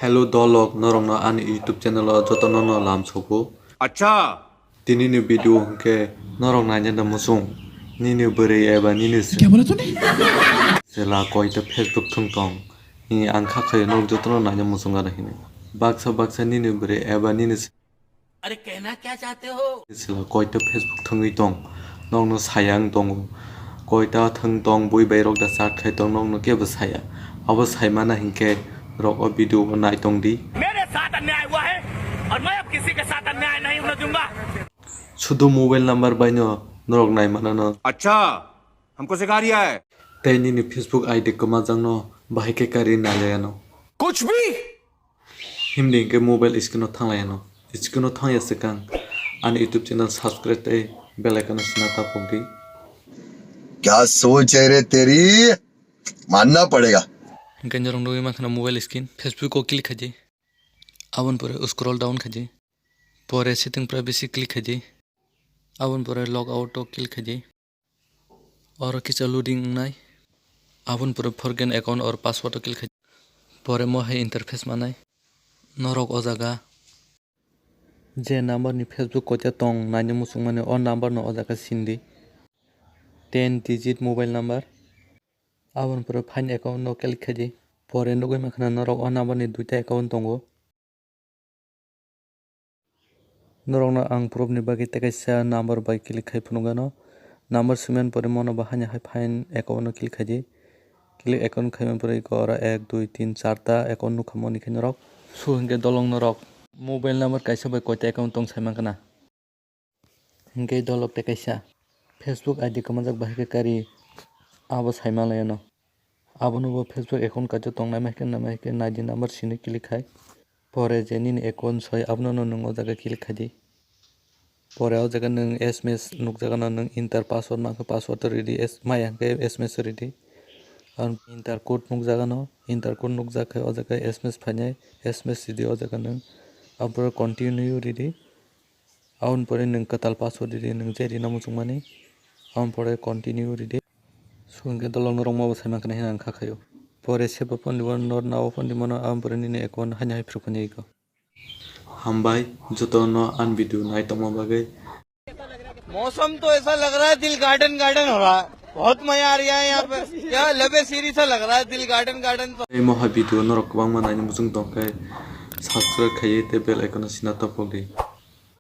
Hello dolog norong na an YouTube channel joto no lam soko. अच्छा Tini ni video ke norong na nyanda musung. Ni ni bere eba ni ni क्या बोला तूने? sela koi te Facebook thung tong. Ni an kha khay nok joto no na nyanda musung ara hine. Baksa ni ni bere eba ni ni अरे कहना क्या चाहते हो? sela koi te Facebook thung i tong. Nong no sayang tong. Koi ta thung tong bui bai rok da sat khay tong nong no ke ba saya. Aba sai mana hinke rok o video nai tong di. मेरे साथ अन्याय हुआ है और मैं अब किसी के साथ अन्याय नहीं होने दूंगा। Sudu mobile number by no norok nai mana no. अच्छा हमको सिखा रिया है Teni ni Facebook ID kama jang no bahai ke kari na le no. कुछ भी। Himdi ke mobile iskino thang le no. Iskino thang ya sekang. An YouTube channel subscribe te bell icon sina ta pogdi. क्या सोच है रे तेरी मानना पड़ेगा। गंजरंग डोई माखना mobile screen Facebook को क्लिक खजे आवन पर स्क्रॉल डाउन खजे पर सेटिंग प्राइवेसी क्लिक खजे आवन पर लॉग आउट तो क्लिक खजे और किस लोडिंग नाय आवन पर फॉरगेट अकाउंट और पासवर्ड तो क्लिक खजे पर मोहे इंटरफेस मानाय नरक अजागा जे नंबर नि फेसबुक को ते तंग नानि मुसुं माने अ नंबर न अजागा सिंदी 10 डिजिट मोबाइल नंबर आवन पर फाइन अकाउंट नो क्लिक खजे पर नगै माखना नरक अ नंबर नि दुइटा अकाउंट दंगो नरक न आं प्रूफ नि बागै तकाइसा नंबर बाय क्लिक खाय फुनुगानो नंबर सिमेन पर मनो बाहानि हाय फाइन अकाउंट नो क्लिक खजे क्लिक अकाउंट खायमन पर इकोरा 1 2 3 4 ता अकाउंट नु खामनि खे नरक सुहंगे दलं नरक मोबाइल नंबर काइसा बाय कोइटा अकाउंट तंग सायमांगना हिंगे दलक तकाइसा फेसबुक आईडी कमजक बाहाय कारी आबो सायमालायनो आबोनो फेसबुक अकाउंट काजो तंगनाय माइके नाइदि नंबर सिनि क्लिक खाय परे जेनि अकाउंट सय आबनो नंगो जागा क्लिक खादि परे ओ जागा नों एसएमएस नुक जागा नों इंटर पासवर्ड नाखो पासवर्ड रेडी एस माया के एसएमएस रेडी और इंटर कोड नुक जागा न इंटर कोड नुक जाखै ओ जागा एसएमएस फाइनाय एसएमएस रेडी ओ जागा नों आबो कन्टिन्यू रेडी आउन परे नों कताल पासवर्ड रेडी नों जेरि नाम जुंमानि आउन परे कन्टिन्यू रेडी सुंगे दलं रंगमाबो सायमाखना हिना खाखायो परे सेबो फन्दिमन नर नाव फन्दिमन आम परे निने अकाउंट हान्या फ्रुफनि इको Hambai joto no an video nai tong ma bagai. मौसम तो ऐसा लग रहा है दिल गार्डन गार्डन हो रहा है। बहुत मजा आ रहा है यहाँ पे क्या लबे सीरी सा लग रहा है दिल गार्डन गार्डन तो Ei mo ha video no rok bang ma nai musung tong kai subscribe khaye te bell icon sina ta pogdi.